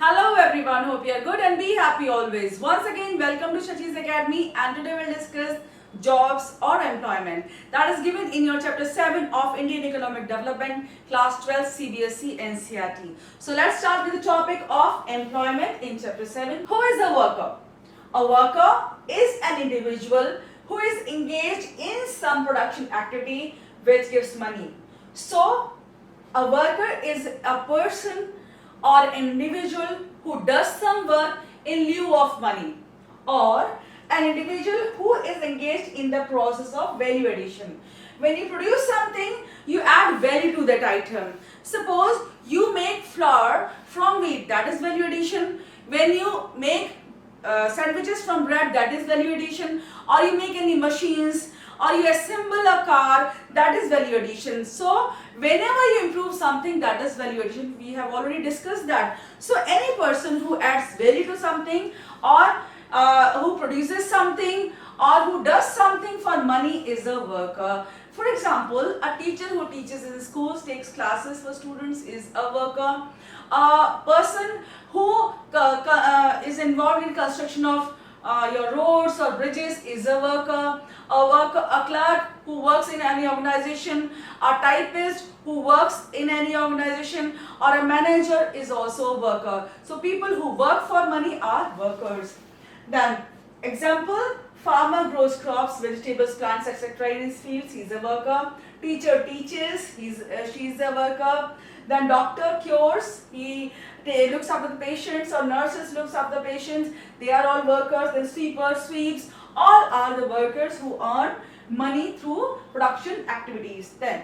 Hello everyone, hope you are good and be happy always. Once again, welcome to Shachi's Academy, and today we'll discuss jobs or employment that is given in your chapter 7 of Indian Economic Development, class 12 CBSE NCERT. So let's start with the topic of employment in chapter 7. Who is a worker? A worker is an individual who is engaged in some production activity which gives money. So a worker is a person or an individual who does some work in lieu of money, or an individual who is engaged in the process of value addition. When you produce something, you add value to that item. Suppose you make flour from wheat, that is value addition. When you make sandwiches from bread, that is value addition. Or you make any machines, or you assemble a car, that is value addition. So whenever you improve something, that is value addition. We have already discussed that. So any person who adds value to something, or who produces something, or who does something for money is a worker. For example, a teacher who teaches in schools, takes classes for students is a worker. A person who is involved in construction of your roads or bridges is a worker. A clerk who works in any organization, a typist who works in any organization, or a manager is also a worker. So people who work for money are workers. Then example, farmer grows crops, vegetables, plants, etc. in his fields, he is a worker. Teacher teaches, she is a worker. Then doctor cures, he looks after the patients, or nurses looks after the patients, they are all workers. Then sweeper sweeps, all are the workers who earn money through production activities. Then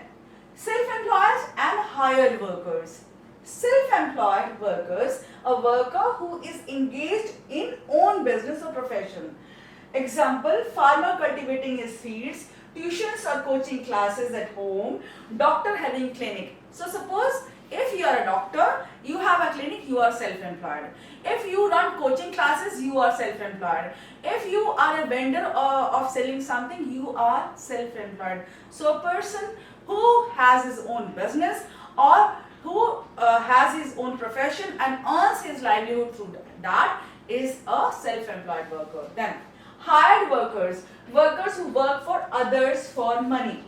self-employed and hired workers. Self-employed workers, a worker who is engaged in own business or profession. Example, farmer cultivating his fields, tuitions or coaching classes at home, doctor having clinic. So suppose if you are a doctor, you have a clinic, you are self-employed. If you run coaching classes, you are self-employed. If you are a vendor of selling something, you are self-employed. So a person who has his own business, or who has his own profession and earns his livelihood through that, is a self-employed worker. Then hired workers, workers who work for others for money.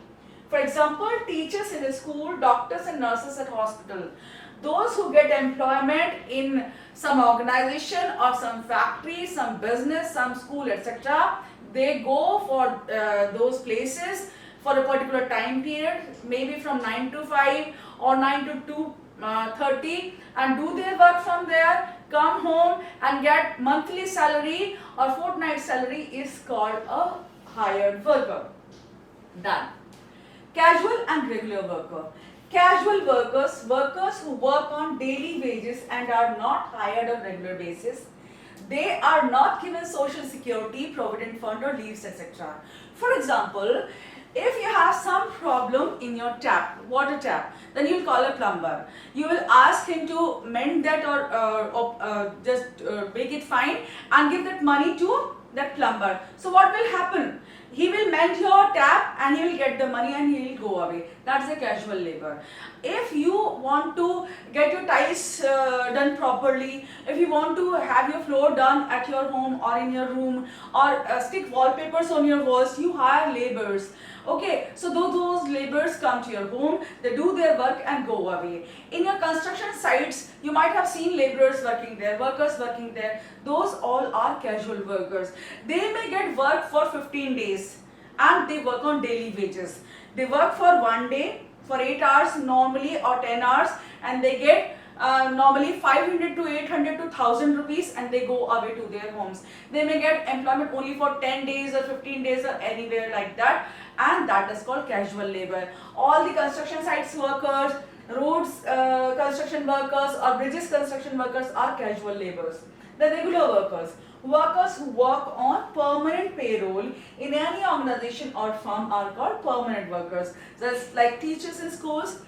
For example, teachers in a school, doctors and nurses at hospital. Those who get employment in some organization or some factory, some business, some school, etc. They go for those places for a particular time period, maybe from 9 to 5 or 9 to 2:30, and do their work from there, come home and get monthly salary or fortnight salary, is called a hired worker. Done. Casual and regular worker. Casual workers, workers who work on daily wages and are not hired on regular basis. They are not given social security, provident fund or leaves, etc. For example, if you have some problem in your tap, water tap, then you will call a plumber. You will ask him to mend that, or just make it fine, and give that money to that plumber. So what will happen? He will mend your tap and he will get the money and he will go away. That's a casual labor. If you want to get your tiles done properly, if you want to have your floor done at your home or in your room, or stick wallpapers on your walls, you hire laborers. Okay, so those laborers come to your home, they do their work and go away. In your construction sites, you might have seen laborers working there, workers working there. Those all are casual workers. They may get work for 15 days and they work on daily wages. They work for one day, for 8 hours normally, or 10 hours, and they get normally 500 to 800 to 1000 rupees, and they go away to their homes. They may get employment only for 10 days or 15 days or anywhere like that, and that is called casual labor. All the construction sites workers, roads construction workers, or bridges construction workers are casual laborers. The regular workers, workers who work on permanent payroll in any organization or firm, are called permanent workers. Just like teachers in schools,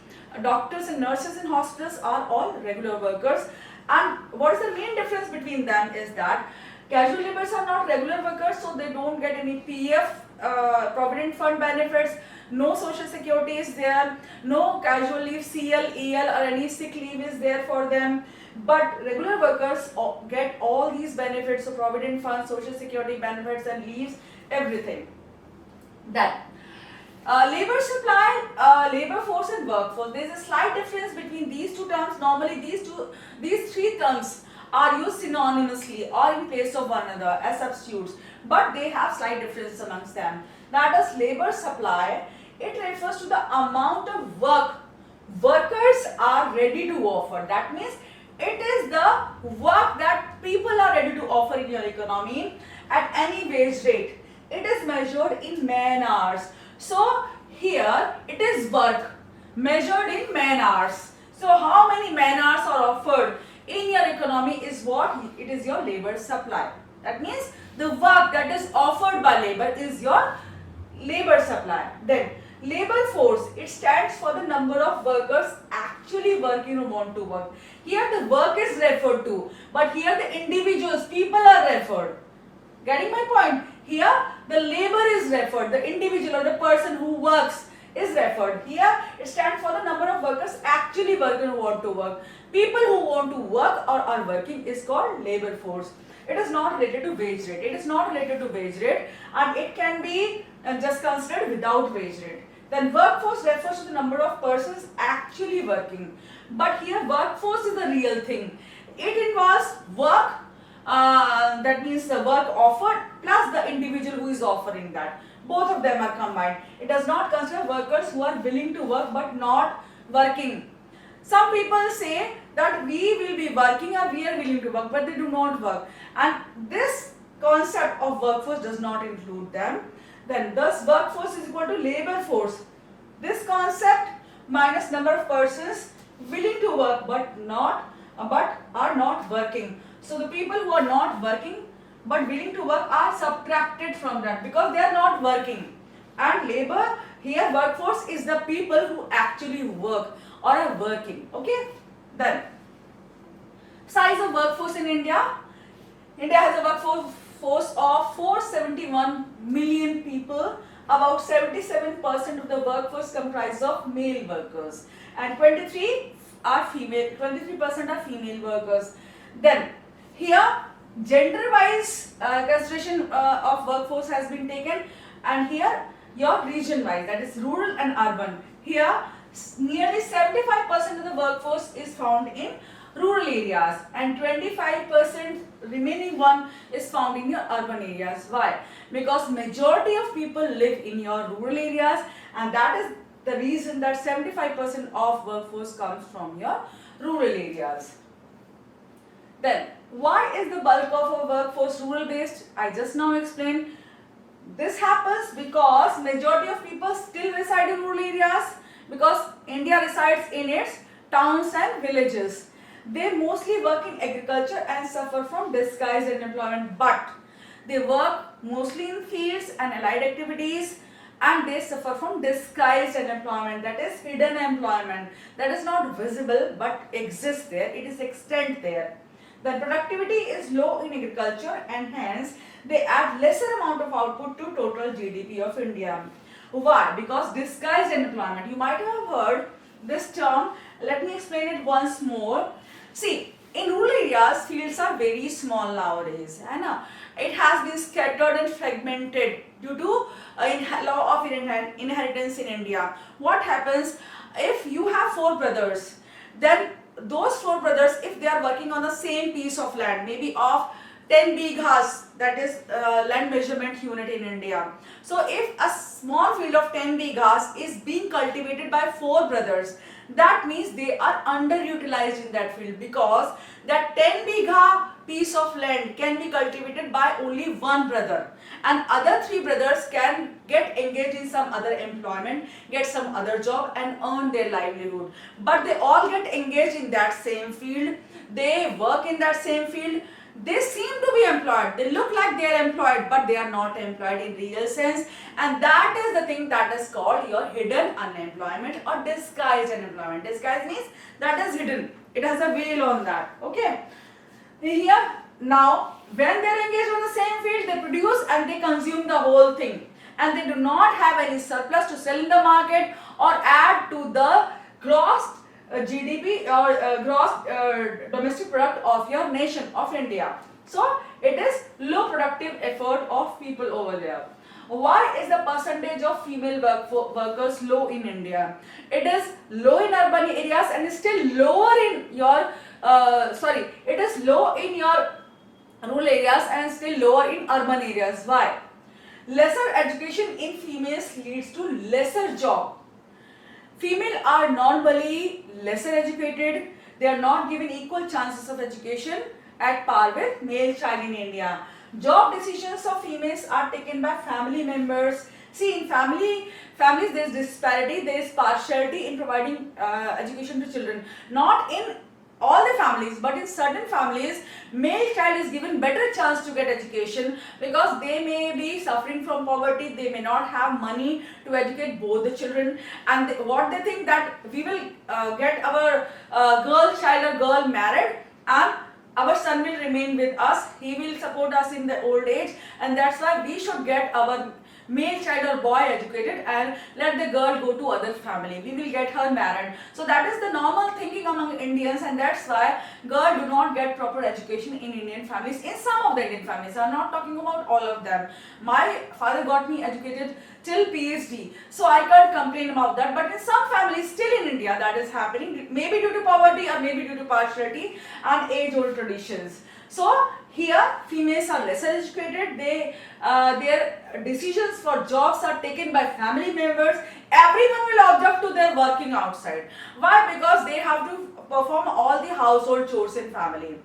doctors and nurses in hospitals are all regular workers. And what is the main difference between them is that casual laborers are not regular workers, so they don't get any PF, provident fund benefits, no social security is there, no casual leave, CL, EL or any sick leave is there for them. but regular workers get all these benefits of provident funds, social security benefits and leaves, everything. Then labor supply, labor force and workforce. There is a slight difference between these two terms. Normally these three terms are used synonymously or in place of one another as substitutes, but they have slight difference amongst them. That is, labor supply, it refers to the amount of work workers are ready to offer. That means it is the work that people are ready to offer in your economy at any wage rate. It is measured in man hours. So here it is work measured in man hours. So how many man hours are offered in your economy is what? It is your labor supply. That means the work that is offered by labor is your labor supply. Then labor force, it stands for the number of workers actually working who want to work. Here the work is referred to, but here the individuals, people are referred. Getting my point? Here the labor is referred, the individual or the person who works is referred. Here it stands for the number of workers actually working who want to work. People who want to work or are working is called labor force. It is not related to wage rate. It is not related to wage rate, and it can be just considered without wage rate. Then workforce refers to the number of persons actually working. But here workforce is the real thing. It involves work, that means the work offered plus the individual who is offering that. Both of them are combined. It does not consider workers who are willing to work but not working. Some people say that we will be working or we are willing to work, but they do not work. And this concept of workforce does not include them. Then thus workforce is equal to labor force. This concept minus number of persons willing to work but are not working. So the people who are not working but willing to work are subtracted from that because they are not working. And labor, here workforce is the people who actually work or are working. Okay. Then size of workforce in India. India has a workforce of 471 million people. About 77% of the workforce comprises of male workers and 23% are female workers. Then here gender wise consideration of workforce has been taken, and here your region wise, that is rural and urban. Here nearly 75% of the workforce is found in rural areas and 25% remaining one is found in your urban areas. Why? Because majority of people live in your rural areas, and that is the reason that 75% of workforce comes from your rural areas. Then why is the bulk of our workforce rural based? I just now explained. This happens because majority of people still reside in rural areas, because India resides in its towns and villages. They mostly work in agriculture and suffer from disguised unemployment, but they work mostly in fields and allied activities, and they suffer from disguised unemployment, that is hidden employment, that is not visible but exists there, it is extant there. The productivity is low in agriculture and hence they add lesser amount of output to total GDP of India. Why? Because disguised unemployment. You might have heard this term. Let me explain it once more. See, in rural areas, fields are very small nowadays. It has been scattered and fragmented due to law of inheritance in India. What happens if you have 4 brothers? Then those 4 brothers, if they are working on the same piece of land, maybe of 10 bighas, that is land measurement unit in India. So if a small field of 10 bighas is being cultivated by 4 brothers, that means they are underutilized in that field, because that 10 bigha piece of land can be cultivated by only 1 brother, and other 3 brothers can get engaged in some other employment, get some other job and earn their livelihood. But they all get engaged in that same field, they work in that same field, they seem to be employed, they look like they are employed, but they are not employed in real sense, and that is the thing that is called your hidden unemployment or disguised unemployment. Disguised means that is hidden, it has a veil on that. Okay, here now when they are engaged on the same field, they produce and they consume the whole thing, and they do not have any surplus to sell in the market or add to the gross GDP or gross domestic product of your nation, of India. So it is low productive effort of people over there. Why is the percentage of female workers low in India? It is low in urban areas and still lower in your it is low in your rural areas and still lower in urban areas. Why? Lesser education in females leads to lesser job. Female are normally lesser educated. They are not given equal chances of education at par with male child in India. Job decisions of females are taken by family members. See, in families there is disparity, there is partiality in providing education to children. Not in all the families, but in certain families, male child is given better chance to get education because they may be suffering from poverty, they may not have money to educate both the children, and what they think that we will get our girl child or girl married and our son will remain with us, he will support us in the old age, and that's why we should get our male child or boy educated and let the girl go to other family. We will get her married. So that is the normal thinking among Indians, and that's why girls do not get proper education in Indian families. In some of the Indian families, I am not talking about all of them. My father got me educated till PhD, so I can't complain about that. But in some families still in India that is happening, maybe due to poverty or maybe due to partiality and age-old traditions. So here females are lesser educated, their decisions for jobs are taken by family members. Everyone will object to their working outside. Why? Because they have to perform all the household chores in family.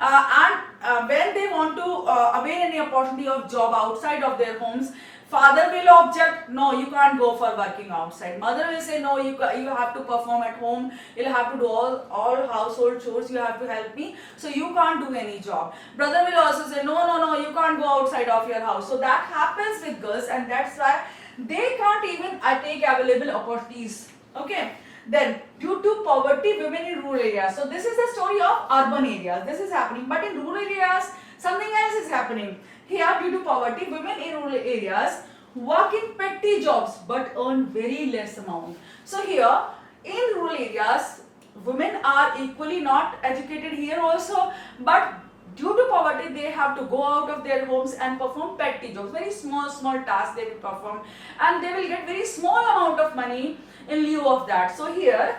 When they want to avail any opportunity of job outside of their homes, father will object, no, you can't go for working outside. Mother will say, no, you have to perform at home, you'll have to do all household chores, you have to help me, so you can't do any job. Brother will also say, no, you can't go outside of your house. So that happens with girls, and that's why they can't even take available opportunities. Okay. Then, due to poverty, women in rural areas. So this is the story of urban areas. This is happening, but in rural areas, something else is happening. Here, due to poverty, women in rural areas work in petty jobs but earn very less amount. So here, in rural areas, women are equally not educated here also, but due to poverty, they have to go out of their homes and perform petty jobs, very small tasks they will perform, and they will get very small amount of money in lieu of that. So here,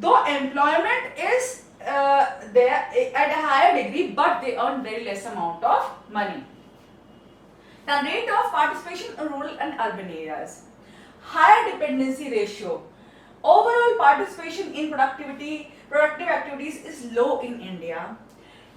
though employment is there at a higher degree, but they earn very less amount of money. The rate of participation in rural and urban areas. Higher dependency ratio. Overall participation in productive activities is low in India.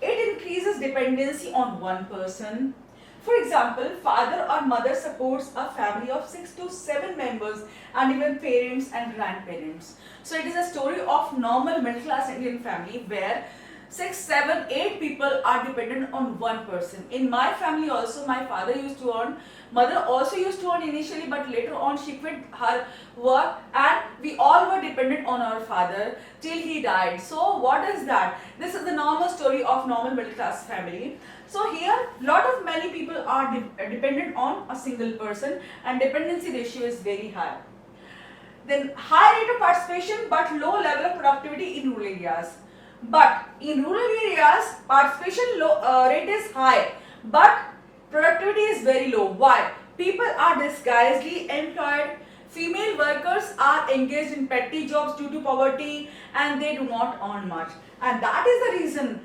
It increases dependency on one person. For example, father or mother supports a family of 6 to 7 members and even parents and grandparents. So it is a story of normal middle class Indian family where 6, 7, 8 people are dependent on one person. In my family also, my father used to earn, mother also used to earn initially, but later on she quit her work and we all were dependent on our father till he died. So what is that? This is the normal story of normal middle class family. So here many people are dependent on a single person and dependency ratio is very high. Then high rate of participation but low level of productivity in rural areas. But in rural areas, participation rate is high, but productivity is very low. Why? People are disguisedly employed. Female workers are engaged in petty jobs due to poverty and they do not earn much. And that is the reason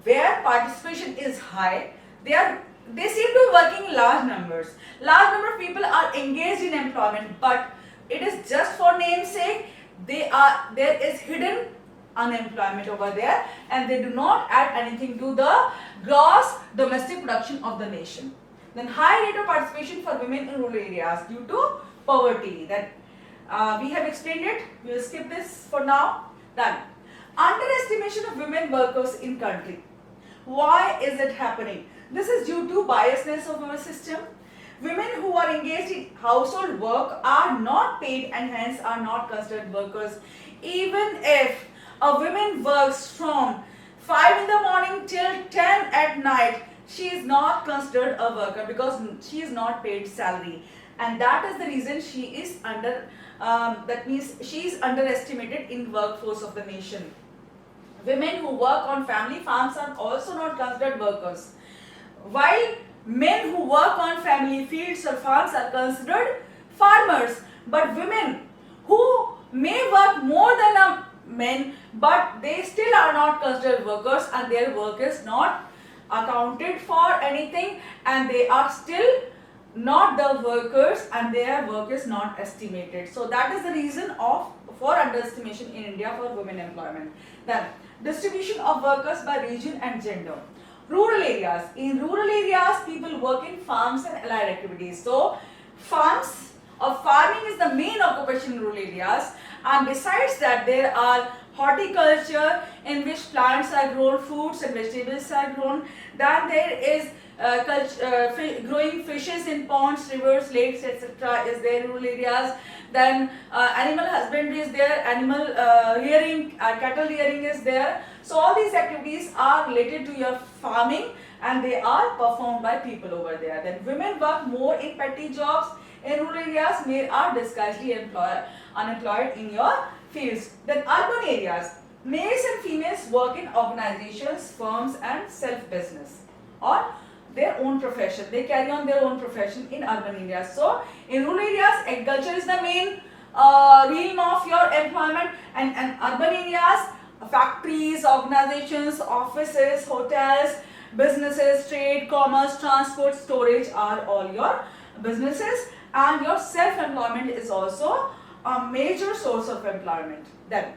where participation is high. They seem to be working in large numbers. Large number of people are engaged in employment, but it is just for name's sake. There is hidden unemployment over there and they do not add anything to the gross domestic production of the nation. Then high rate of participation for women in rural areas due to poverty. Then we have explained it. We will skip this for now. Then underestimation of women workers in country. Why is it happening? This is due to biasness of our system. Women who are engaged in household work are not paid and hence are not considered workers. Even if a woman works from 5 in the morning till 10 at night, she is not considered a worker because she is not paid salary, and that is the reason she is that means she is underestimated in workforce of the nation. Women who work on family farms are also not considered workers, while men who work on family fields or farms are considered farmers. But women who may work more than a men, but they still are not considered workers, and their work is not accounted for anything, and they are still not the workers, and their work is not estimated. So that is the reason of for underestimation in India for women employment. Then distribution of workers by region and gender. Rural areas. In rural areas, people work in farms and allied activities. So farms or farming is the main occupation in rural areas, and besides that there are horticulture in which plants are grown, fruits and vegetables are grown. Then there is growing fishes in ponds, rivers, lakes, etc. is there in rural areas. Then animal husbandry is there, animal rearing, cattle rearing is there. So all these activities are related to your farming, and they are performed by people over there. Then women work more in petty jobs in rural areas, men are disguisedly unemployed in your fields. Then urban areas, males and females work in organizations, firms and self-business or their own profession. They carry on their own profession in urban areas. So in rural areas, agriculture is the main realm of your employment, and urban areas, factories, organizations, offices, hotels, businesses, trade, commerce, transport, storage are all your businesses, and your self-employment is also a major source of employment. Then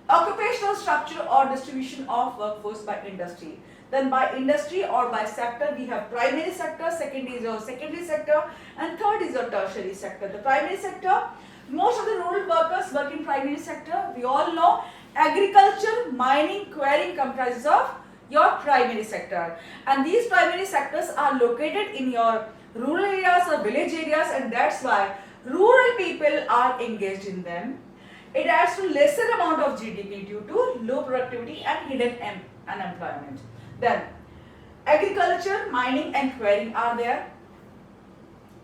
occupational structure or distribution of workforce by industry. Then by industry or by sector, we have primary sector, secondary sector, and third is your tertiary sector. The primary sector, most of the rural workers work in primary sector. We all know agriculture, mining, quarrying comprises of your primary sector, and these primary sectors are located in your rural areas or village areas, and that's why rural people are engaged in them. It adds to lesser amount of GDP due to low productivity and hidden unemployment. Then agriculture, mining and quarrying are there.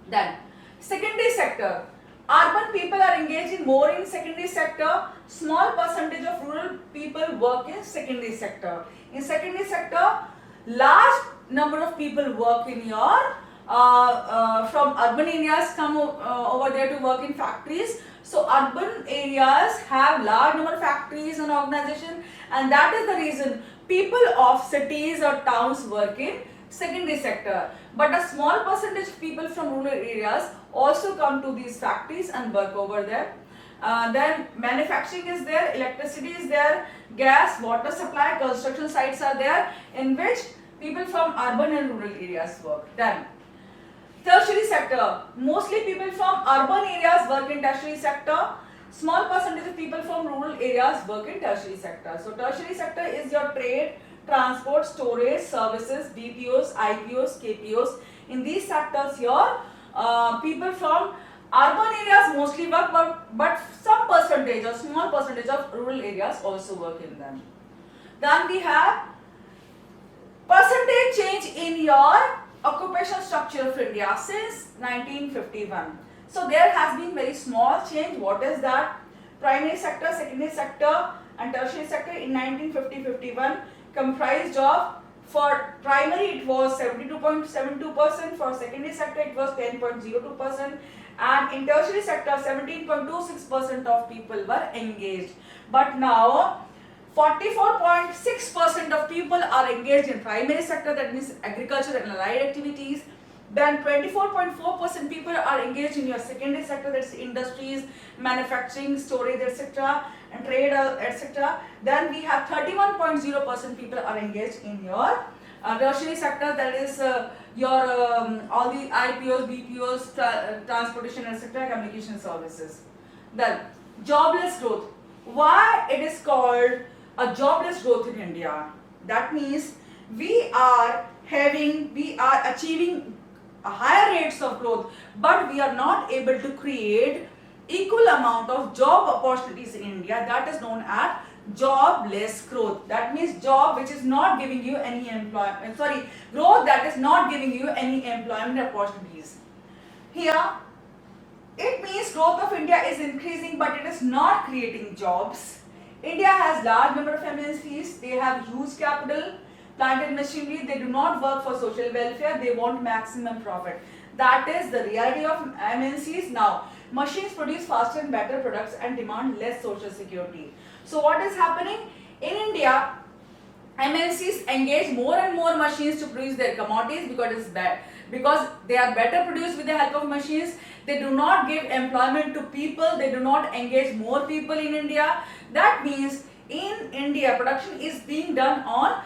Then secondary sector, urban people are engaged in more in secondary sector. Small percentage of rural people work in secondary sector. In secondary sector, large number of people work in your from urban areas come over there to work in factories. So urban areas have large number of factories and organizations, and that is the reason people of cities or towns work in secondary sector. But a small percentage of people from rural areas also come to these factories and work over there. Then manufacturing is there, electricity is there, gas, water supply, construction sites are there, in which people from urban and rural areas work. Then tertiary sector, mostly people from urban areas work in tertiary sector. Small percentage of people from rural areas work in tertiary sector. So tertiary sector is your trade, transport, storage, services, BPOs, IPOs, KPOs. In these sectors your people from urban areas mostly work, but some percentage or small percentage of rural areas also work in them. Then we have percentage change in your occupational structure of India since 1951. So there has been very small change. What is that? Primary sector, secondary sector and tertiary sector in 1950-51 comprised of, for primary it was 72.72%, for secondary sector it was 10.02%, and in tertiary sector 17.26% of people were engaged. But now 44.6% of people are engaged in primary sector, that means agriculture and allied activities. Then 24.4% people are engaged in your secondary sector, that's industries, manufacturing, storage, etc. and trade, etc. Then we have 31.0% people are engaged in your tertiary sector, that is your all the IPOs, BPOs, transportation, etc., communication services. Then jobless growth. Why it is called a jobless growth in India? That means we are achieving a higher rates of growth, but we are not able to create equal amount of job opportunities in India. That is known as jobless growth. That means job which is not giving you any employment, growth that is not giving you any employment opportunities. Here It means growth of India is increasing, but it is not creating jobs. India has large number of MNCs. They have huge capital, plant and machinery. They do not work for social welfare. They want maximum profit. That is the reality of MNCs. Now, machines produce faster and better products and demand less social security. So what is happening in India? MNCs engage more and more machines to produce their commodities because they are better produced with the help of machines. They do not give employment to people. They do not engage more people in India. That means in India production is being done on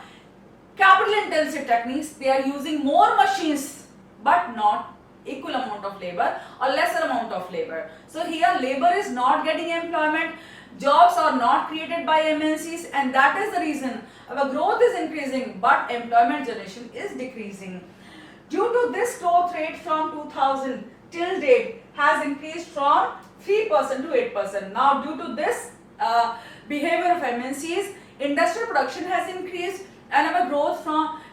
capital intensive techniques. They are using more machines but not equal amount of labor or lesser amount of labor. So here labor is not getting employment. Jobs are not created by MNCs, and that is the reason our growth is increasing but employment generation is decreasing. Due to this growth rate from 2000 till date has increased from 3% to 8%. Now due to this behavior of MNCs, industrial production has increased and our growth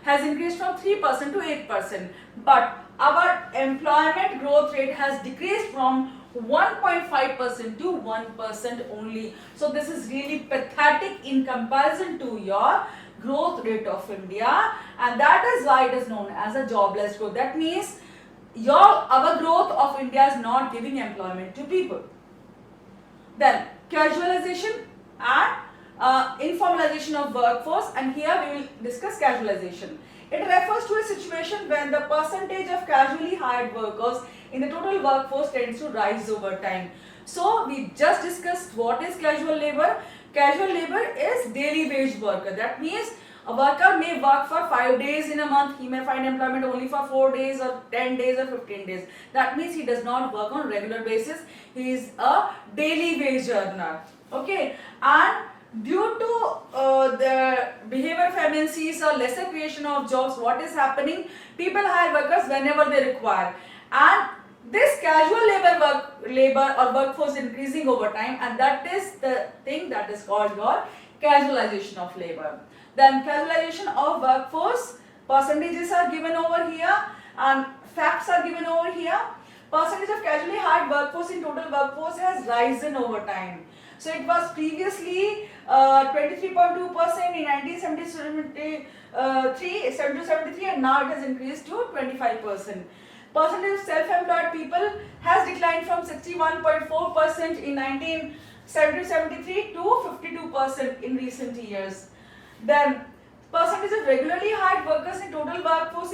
has increased from 3% to 8%. But our employment growth rate has decreased from 1.5% to 1% only. So this is really pathetic in comparison to your growth rate of India, and that is why it is known as a jobless growth. That means our growth of India is not giving employment to people. Then casualization and informalization of workforce, and here we will discuss casualization. It refers to a situation when the percentage of casually hired workers in the total workforce tends to rise over time. So we just discussed what is casual labor. Casual labor is daily wage worker. That means a worker may work for 5 days in a month. He may find employment only for 4 days or 10 days or 15 days. That means he does not work on regular basis. He is a daily wage earner. Okay, and due to the behavior of MNCs or lesser creation of jobs, what is happening? People hire workers whenever they require, and this casual labor or workforce increasing over time, and that is the thing that is called your casualization of labor. Then casualization of workforce, percentages are given over here and facts are given over here. Percentage of casually hired workforce in total workforce has risen over time. So it was previously 23.2% in 1973, and now it has increased to 25%. Percentage of self-employed people has declined from 61.4% in 1973 to 52% in recent years. Then percentage of regularly hired workers in total workforce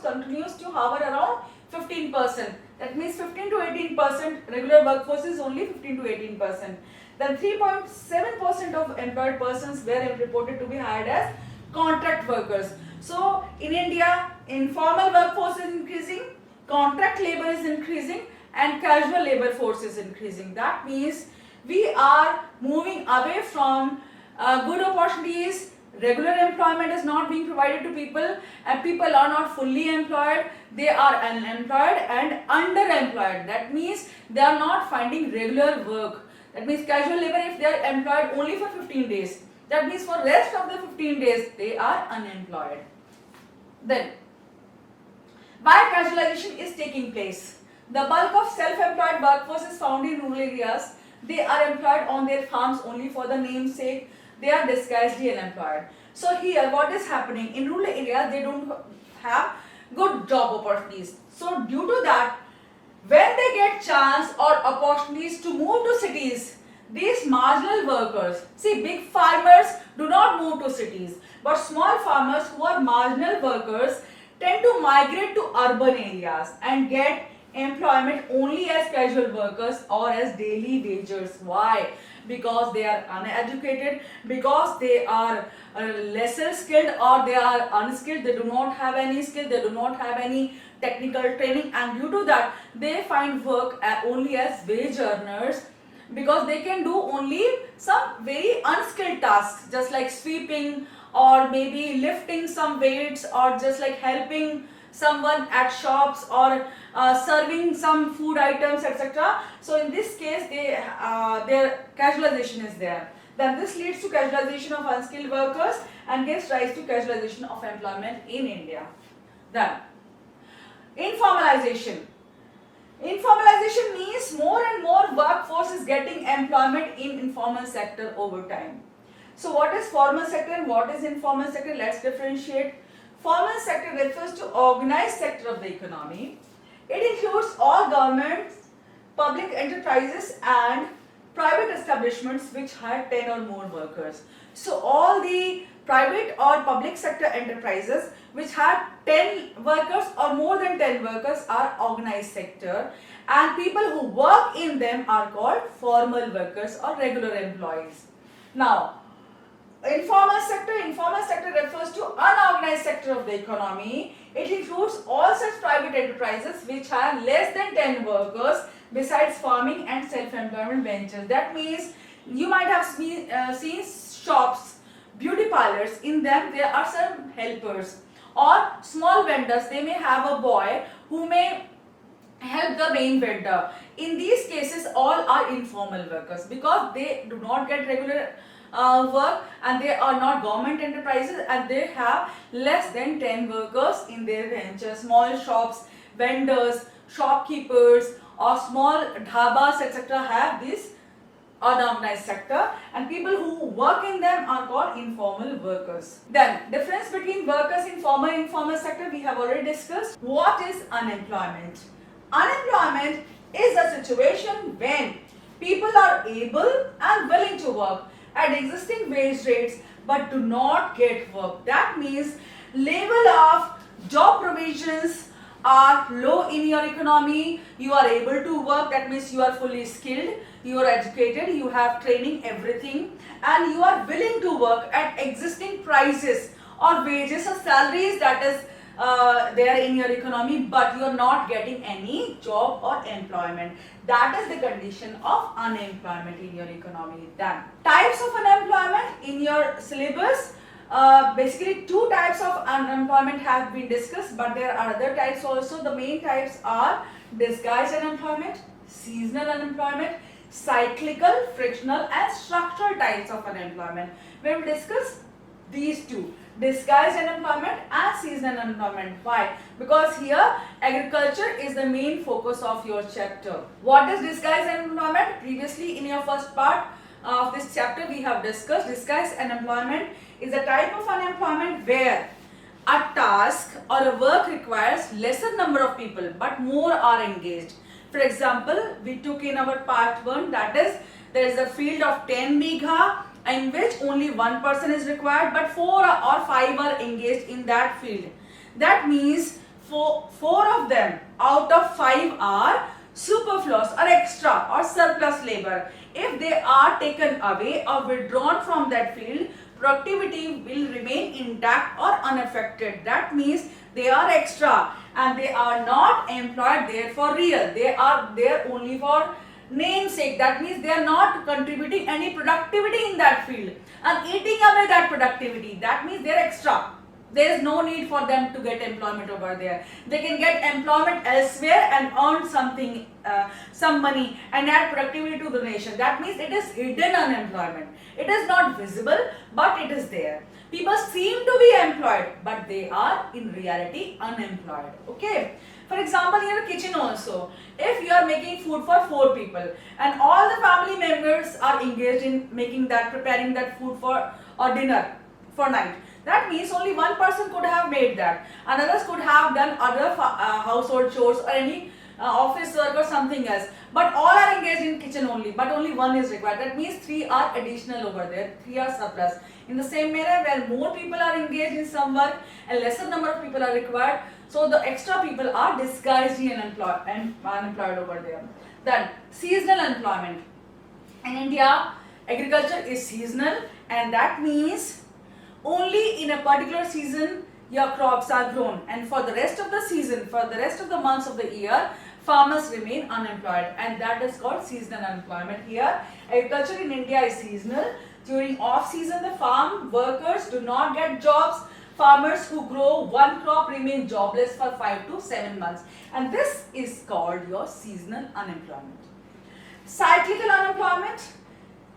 continues to hover around 15%. That means 15 to 18%. Regular workforce is only 15 to 18%. Then 3.7% of employed persons were reported to be hired as contract workers. So in India, informal workforce is increasing, contract labor is increasing, and casual labor force is increasing. That means we are moving away from good opportunities. Regular employment is not being provided to people, and people are not fully employed. They are unemployed and underemployed. That means they are not finding regular work. That means casual labor, if they are employed only for 15 days, that means for rest of the 15 days they are unemployed. Then why casualization is taking place? The bulk of self-employed workforce is found in rural areas. They are employed on their farms only for the namesake. They are disguisedly unemployed. So here what is happening? In rural areas they don't have good job opportunities. So due to that, when they get chance or opportunities to move to cities, these marginal workers, see, big farmers do not move to cities, but small farmers who are marginal workers tend to migrate to urban areas and get employment only as casual workers or as daily wagers. Why? Because they are uneducated, because they are lesser skilled, or they are unskilled, they do not have any skill, they do not have any technical training, and due to that they find work only as wage earners, because they can do only some very unskilled tasks, just like sweeping or maybe lifting some weights, or just like helping someone at shops, or serving some food items, etc. So in this case their casualization is there. Then this leads to casualization of unskilled workers and gives rise to casualization of employment in India. Then informalization. Informalization means more and more workforce is getting employment in informal sector over time. So what is formal sector and what is informal sector? Let's differentiate. Formal sector refers to organized sector of the economy. It includes all governments, public enterprises and private establishments which hire 10 or more workers. So all the private or public sector enterprises which have 10 workers or more than 10 workers are organized sector, and people who work in them are called formal workers or regular employees. Now, informal sector refers to unorganized sector of the economy. It includes all such private enterprises which have less than 10 workers besides farming and self-employment ventures. That means you might have seen shops, beauty parlors. In them there are some helpers or small vendors. They may have a boy who may help the main vendor. In these cases all are informal workers because they do not get regular work and they are not government enterprises and they have less than 10 workers in their venture. Small shops, vendors, shopkeepers or small dhabas etc. have this unorganized sector, and people who work in them are called informal workers. Then difference between workers in formal and informal sector we have already discussed. What is unemployment? Unemployment is a situation when people are able and willing to work at existing wage rates but do not get work. That means level of job provisions are low in your economy. You are able to work, that means you are fully skilled, you are educated, you have training, everything, and you are willing to work at existing prices or wages or salaries that is there in your economy, but you are not getting any job or employment. That is the condition of unemployment in your economy. Then types of unemployment in your syllabus. Basically two types of unemployment have been discussed, but there are other types also. The main types are disguised unemployment, seasonal unemployment, cyclical, frictional and structural types of unemployment. We will discuss these two, disguised unemployment and seasonal unemployment. Why? Because here agriculture is the main focus of your chapter. What is disguised unemployment? Previously in your first part of this chapter we have discussed. Disguised unemployment is a type of unemployment where a task or a work requires lesser number of people but more are engaged. For example, we took in our part 1, that is there is a field of 10 bigha in which only one person is required but 4 or 5 are engaged in that field. That means 4 of them out of 5 are superfluous or extra or surplus labor. If they are taken away or withdrawn from that field, productivity will remain intact or unaffected. That means they are extra and they are not employed there for real. They are there only for namesake. That means they are not contributing any productivity in that field and eating away that productivity. That means they are extra. There is no need for them to get employment over there. They can get employment elsewhere and earn something, some money and add productivity to the nation. That means it is hidden unemployment. It is not visible but it is there. People seem to be employed but they are in reality unemployed. Okay. For example, in your kitchen also, if you are making food for 4 people and all the family members are engaged in making that, preparing that food for or dinner for night, that means only one person could have made that and others could have done other household chores or any office work or something else, but all are engaged in kitchen only, but only one is required. That means 3 are additional over there, 3 are surplus. In the same manner, where more people are engaged in some work and lesser number of people are required, so the extra people are disguised and unemployed over there. Then seasonal employment. In India, agriculture is seasonal and that means only in a particular season your crops are grown, and for the rest of the season, for the rest of the months of the year, farmers remain unemployed, and that is called seasonal unemployment. Here agriculture in India is seasonal. During off season the farm workers do not get jobs. Farmers who grow one crop remain jobless for 5 to 7 months, and this is called your seasonal unemployment. Cyclical unemployment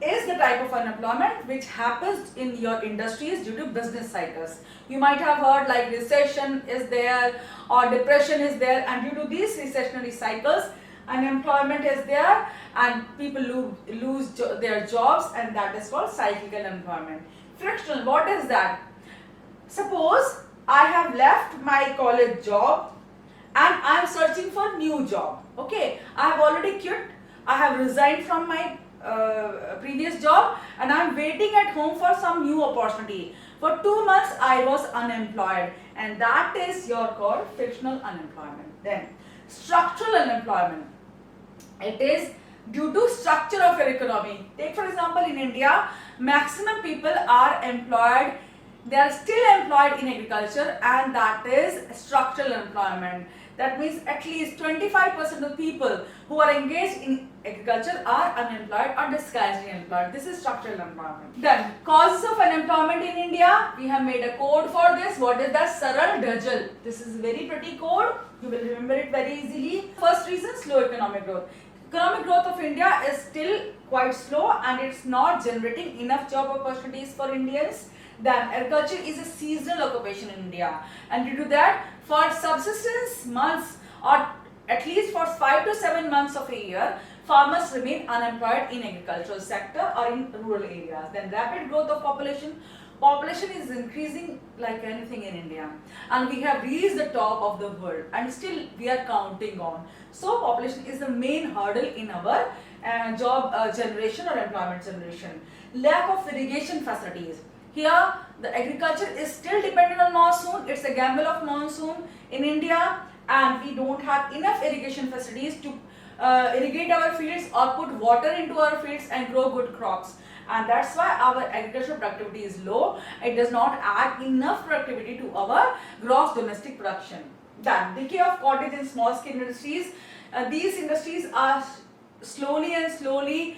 is the type of unemployment which happens in your industries due to business cycles. You might have heard like recession is there or depression is there, and due to these recessionary cycles unemployment is there and people lose their jobs, and that is called cyclical employment. Frictional, what is that? Suppose I have left my college job and I am searching for new job. Okay, I have already quit, I have resigned from my previous job and I am waiting at home for some new opportunity. For 2 months I was unemployed, and that is your called frictional unemployment. Then structural unemployment. It is due to structure of your economy. Take for example, in India, maximum people are employed, they are still employed in agriculture, and that is structural employment. That means at least 25% of people who are engaged in agriculture are unemployed or disguised unemployed. This is structural employment. Then causes of unemployment in India. We have made a code for this. What is that? Saral Dajal. This is a very pretty code. You will remember it very easily. First reason, slow economic growth. Economic growth of India is still quite slow and it's not generating enough job opportunities for Indians. Then agriculture is a seasonal occupation in India, and due to that, for subsistence months or at least for 5 to 7 months of a year, farmers remain unemployed in agricultural sector or in rural areas. Then rapid growth of population. Population is increasing like anything in India, and we have reached the top of the world and still we are counting on. So population is the main hurdle in our job generation or employment generation. Lack of irrigation facilities. Here the agriculture is still dependent on monsoon. It's a gamble of monsoon in India, and we don't have enough irrigation facilities to irrigate our fields or put water into our fields and grow good crops. And that's why our agricultural productivity is low. It does not add enough productivity to our gross domestic production. Then decay of cottage and small scale industries. These industries are slowly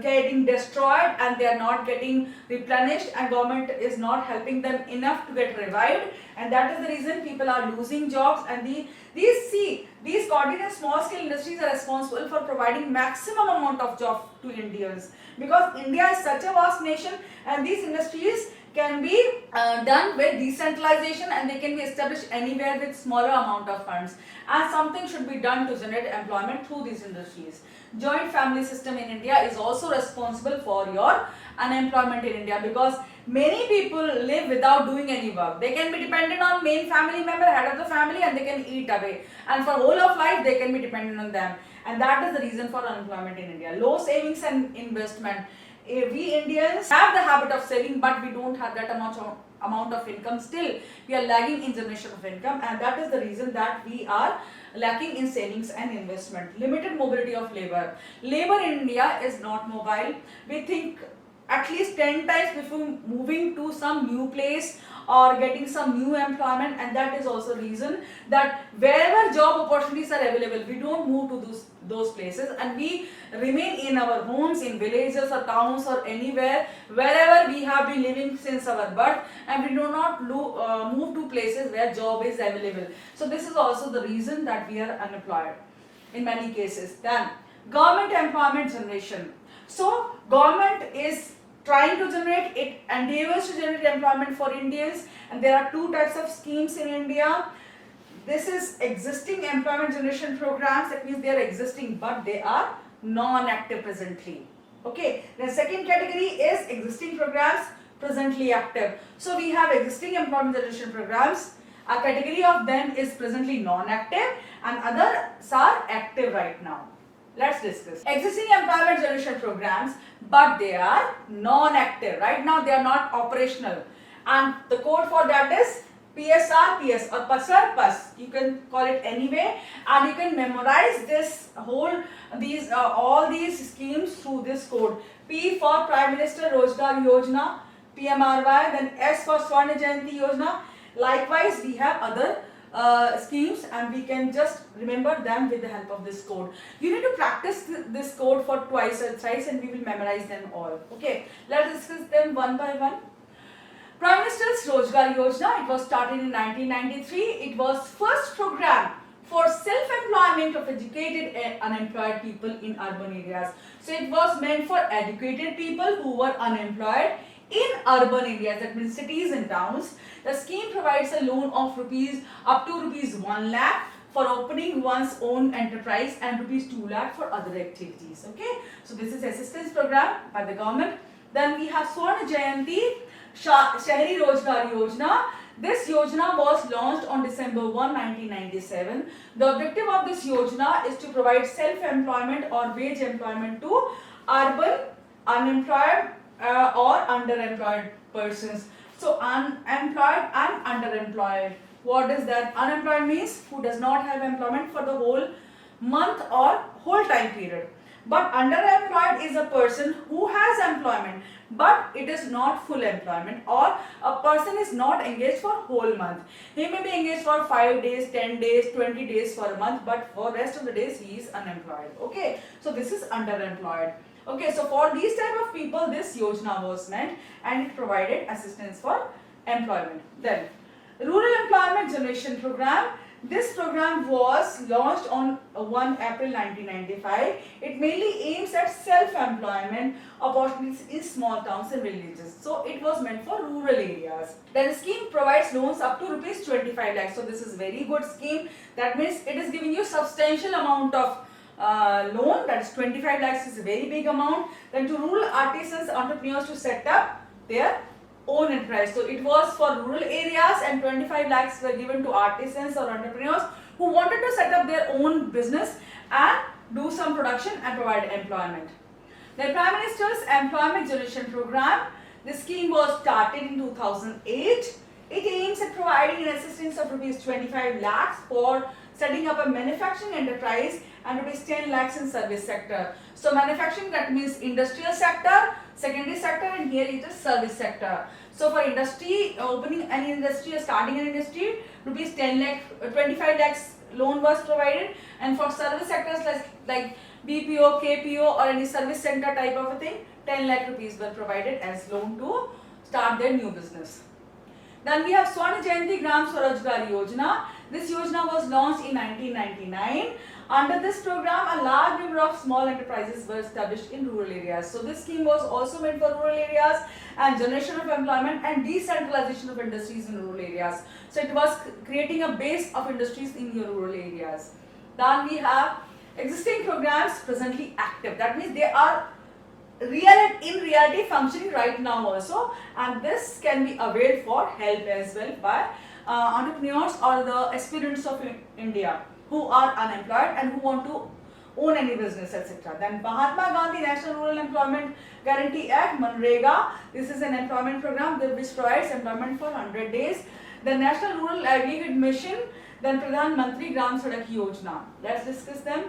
getting destroyed, and they are not getting replenished, and government is not helping them enough to get revived, and that is the reason people are losing jobs. And these cottage and small scale industries are responsible for providing maximum amount of jobs to Indians, because India is such a vast nation, and these industries can be done with decentralization, and they can be established anywhere with smaller amount of funds, and something should be done to generate employment through these industries. Joint family system in India is also responsible for your unemployment in India, because many people live without doing any work. They can be dependent on main family member, head of the family, and they can eat away, and for whole of life they can be dependent on them, and that is the reason for unemployment in India. Low savings and investment. We Indians have the habit of saving, but we don't have that amount of income. Still we are lagging in generation of income, and that is the reason that we are lacking in savings and investment. Limited mobility of labor. Labor in India is not mobile. We think at least 10 times before moving to some new place or getting some new employment, and that is also reason that wherever job opportunities are available, we don't move to those places, and we remain in our homes, in villages or towns or anywhere wherever we have been living since our birth, and we do not move to places where job is available. So this is also the reason that we are unemployed in many cases. Then government employment generation. So government is trying to generate, it endeavors to generate employment for Indians, and there are two types of schemes in India. This is existing employment generation programs. That means they are existing but they are non-active presently. Okay. The second category is existing programs presently active. So we have existing employment generation programs. A category of them is presently non-active and others are active right now. Let's discuss. Existing employment generation programs, but they are non-active. Right now they are not operational, and the code for that is PSR, PS or PASR, PAS. You can call it anyway, and you can memorize this all these schemes through this code. P for Prime Minister Rozgar Yojana, PMRY, then S for Swarna Jayanti Yojana. Likewise, we have other schemes, and we can just remember them with the help of this code. You need to practice this code for twice or thrice, and we will memorize them all. Okay, let's discuss them one by one. Prime Minister's Rozgar Yojana, it was started in 1993. It was first program for self-employment of educated and unemployed people in urban areas. So it was meant for educated people who were unemployed in urban areas, that means cities and towns. The scheme provides a loan of up to rupees 1 lakh for opening one's own enterprise and rupees 2 lakh for other activities. Okay, so this is assistance program by the government. Then we have Swarna Jayanti Shahri Rozgar Yojana. This Yojana was launched on December 1, 1997. The objective of this Yojana is to provide self-employment or wage employment to urban, unemployed or underemployed persons. So unemployed and underemployed. What is that? Unemployed means who does not have employment for the whole month or whole time period. But underemployed is a person who has employment but it is not full employment, or a person is not engaged for whole month. He may be engaged for 5 days, 10 days, 20 days for a month, but for rest of the days he is unemployed. Okay, so this is underemployed. Okay, so for these type of people this Yojana was meant and it provided assistance for employment. Then Rural Employment Generation Program. This program was launched on 1 April 1995. It mainly aims at self-employment opportunities in small towns and villages. So it was meant for rural areas. Then the scheme provides loans up to rupees 25 lakhs. So this is very good scheme. That means it is giving you substantial amount of loan. That is 25 lakhs is a very big amount. Then to rural artisans, entrepreneurs to set up their own enterprise. So it was for rural areas and 25 lakhs were given to artisans or entrepreneurs who wanted to set up their own business and do some production and provide employment. The Prime Minister's Employment Generation Program. This scheme was started in 2008. It aims at providing an assistance of rupees 25 lakhs for setting up a manufacturing enterprise and rupees 10 lakhs in service sector. So manufacturing, that means industrial sector, secondary sector, and here it is service sector. So for industry, opening an industry or starting an industry, rupees 25 lakhs loan was provided, and for service sectors like BPO, KPO or any service center type of a thing, 10 lakh rupees were provided as loan to start their new business. Then we have Swarna Jayanti Gram Swarojgar Yojana. This Yojana was launched in 1999. Under this program, a large number of small enterprises were established in rural areas. So this scheme was also meant for rural areas and generation of employment and decentralization of industries in rural areas. So it was creating a base of industries in your rural areas. Then we have existing programs presently active. That means they are in reality functioning right now also, and this can be availed for help as well by entrepreneurs or the aspirants of India who are unemployed and who want to own any business, etc. Then Mahatma Gandhi National Rural Employment Guarantee Act, Manrega. This is an employment program which provides employment for 100 days. The National Rural Livelihood Mission. Then Pradhan Mantri Gram Sadak Yojana. Let's discuss them.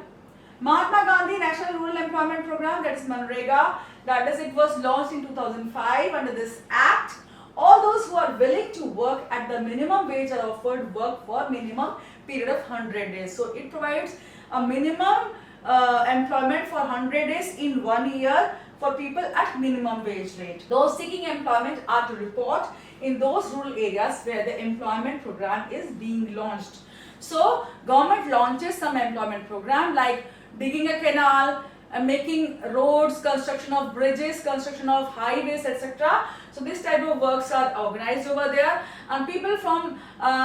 Mahatma Gandhi National Rural Employment Program, that is Manrega, that is, it was launched in 2005. Under this act, all those who are willing to work at the minimum wage are offered work for minimum period of 100 days. So it provides a minimum employment for 100 days in 1 year for people at minimum wage rate. Those seeking employment are to report in those rural areas where the employment program is being launched. So government launches some employment program like digging a canal, making roads, construction of bridges, construction of highways, etc. So this type of works are organized over there, and people from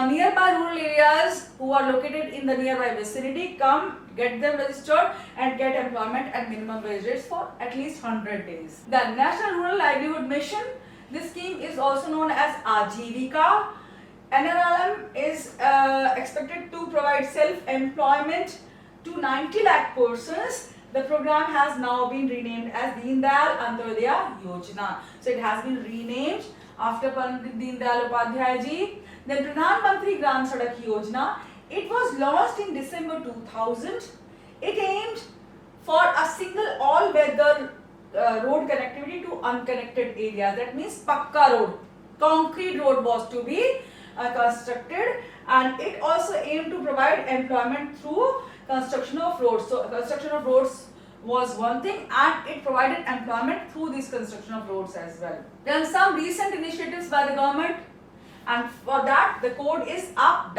nearby rural areas who are located in the nearby vicinity come, get them registered and get employment at minimum wage rates for at least 100 days. The National Rural Livelihood Mission. This scheme is also known as Ajivika. NRLM is expected to provide self-employment to 90 lakh persons. The program has now been renamed as Deen Dayal Antyodaya Yojana. So it has been renamed after Pandit Deen Dayal Upadhyay ji. Then Pradhan Mantri Gram Sadak Yojana. It was launched in December 2000. It aimed for a single all-weather road connectivity to unconnected areas. That means Pakka road, concrete road was to be constructed, and it also aimed to provide employment through construction of roads. So construction of roads was one thing, and it provided employment through this construction of roads as well. Then some recent initiatives by the government, and for that the code is APP,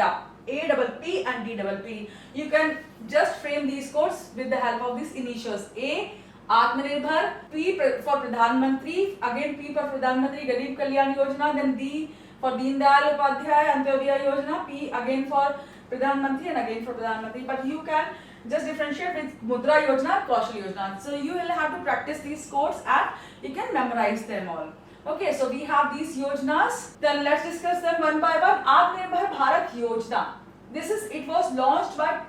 A-P-P and D-P-P. You can just frame these codes with the help of these initials. A, Atmanirbhar, P for Pradhan Mantri, again P for Pradhan Mantri Garib Kalyan Yojana, then D for Deen Dayal Upadhyay Antyodaya Yojana, P again for Pradhan Mantri and again for Pradhan Mantri, but you can just differentiate with Mudra Yojana and Kaushal Yojana. So you will have to practice these codes and you can memorize them all. Okay, so we have these yojanas. Then let's discuss them one by one. Atmanirbhar Bharat Yojana. It was launched by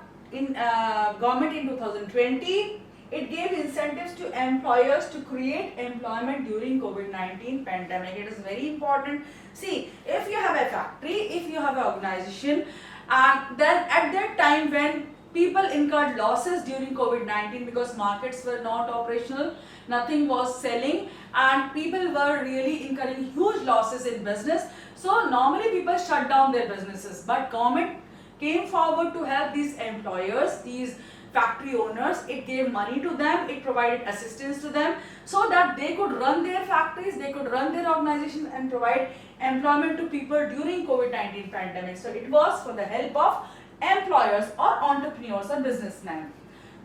government in 2020. It gave incentives to employers to create employment during COVID-19 pandemic. It is very important. See, if you have a factory, if you have an organization, and then at that time when people incurred losses during COVID-19 because markets were not operational, nothing was selling, and people were really incurring huge losses in business. So normally people shut down their businesses, but government came forward to help these employers, these factory owners. It gave money to them, it provided assistance to them so that they could run their factories, they could run their organization and provide employment to people during COVID-19 pandemic. So it was for the help of employers or entrepreneurs or businessmen.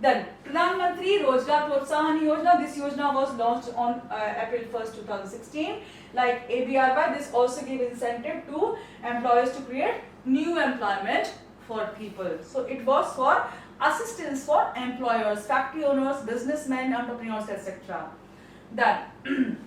Then Pradhan Mantri Rozgar Protsahan Yojana. This yojana was launched on April 1st, 2016. Like ABRY, this also gave incentive to employers to create new employment for people. So it was for assistance for employers, factory owners, businessmen, entrepreneurs, etc. Then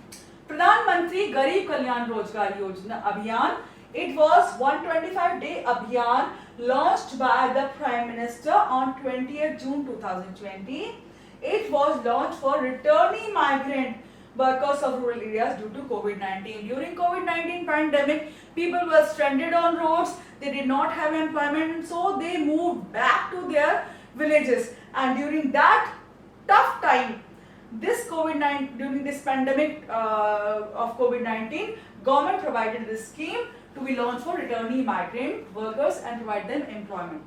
Pradhan Mantri Garib Kalyan Rozgar Yojana Abhiyan. It was 125-day Abhiyan launched by the Prime Minister on 20th June 2020. It was launched for returning migrant workers of rural areas due to COVID-19. During COVID-19 pandemic, people were stranded on roads, they did not have employment, so they moved back to their villages. And during that tough time, during this pandemic of COVID-19, government provided this scheme to be launched for returning migrant workers and provide them employment.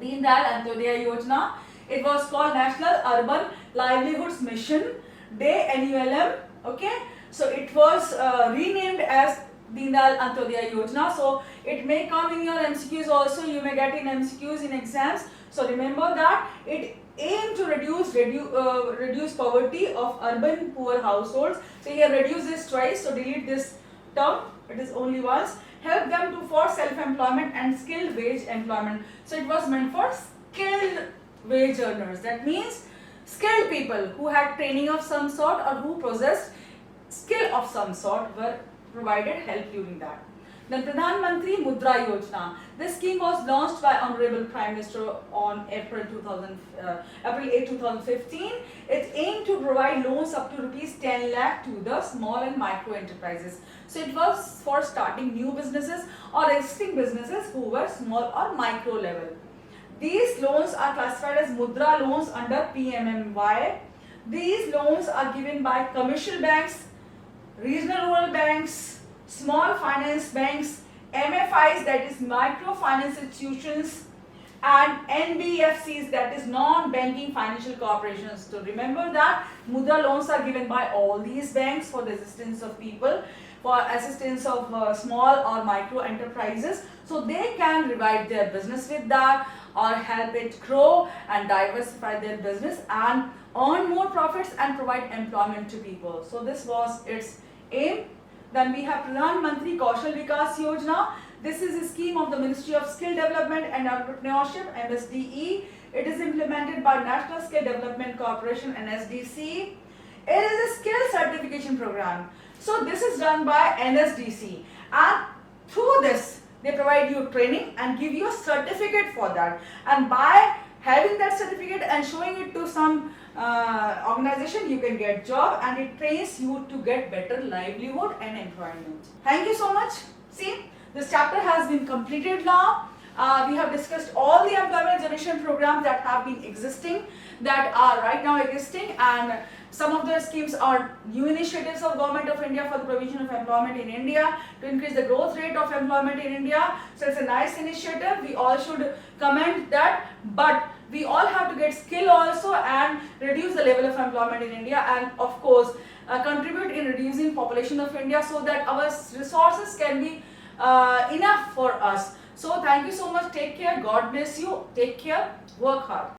Deen Dayal Antyodaya Yojana, it was called National Urban Livelihoods Mission, Day NULM. Okay, so it was renamed as Deen Dayal Antyodaya Yojana. So it may come in your MCQs also. You may get in MCQs in exams. So remember that it aimed to reduce poverty of urban poor households. So here reduce is twice. So delete this term. It is only once. Help them for self-employment and skilled wage employment. So it was meant for skilled wage earners. That means skilled people who had training of some sort or who possessed skill of some sort were provided help during that. Then Pradhan Mantri Mudra Yojana. This scheme was launched by Honorable Prime Minister on April 8, 2015. It aimed to provide loans up to rupees 10 lakh to the small and micro enterprises. So it was for starting new businesses or existing businesses who were small or micro level. These loans are classified as Mudra loans under PMMY. These loans are given by commercial banks, regional rural banks, small finance banks, MFIs, that is microfinance institutions, and NBFCs, that is non-banking financial corporations. So remember that Mudra loans are given by all these banks for the assistance of people, for assistance of small or micro enterprises, so they can revive their business with that or help it grow and diversify their business and earn more profits and provide employment to people. So this was its aim. Then we have Pradhan Mantri Kaushal Vikas Yojana. This is a scheme of the Ministry of Skill Development and Entrepreneurship, MSDE. It is implemented by National Skill Development Corporation, NSDC. It is a skill certification program. So this is done by NSDC, and through this they provide you training and give you a certificate for that. And by having that certificate and showing it to some organization, you can get job, and it trains you to get better livelihood and employment. Thank you so much. See, this chapter has been completed now. We have discussed all the employment generation programs that have been existing, that are right now existing, and some of the schemes are new initiatives of Government of India for the provision of employment in India to increase the growth rate of employment in India. So it's a nice initiative. We all should commend that, but we all have to get skill also and reduce the level of employment in India, and of course contribute in reducing population of India so that our resources can be enough for us. So thank you so much. Take care. God bless you. Take care. Work hard.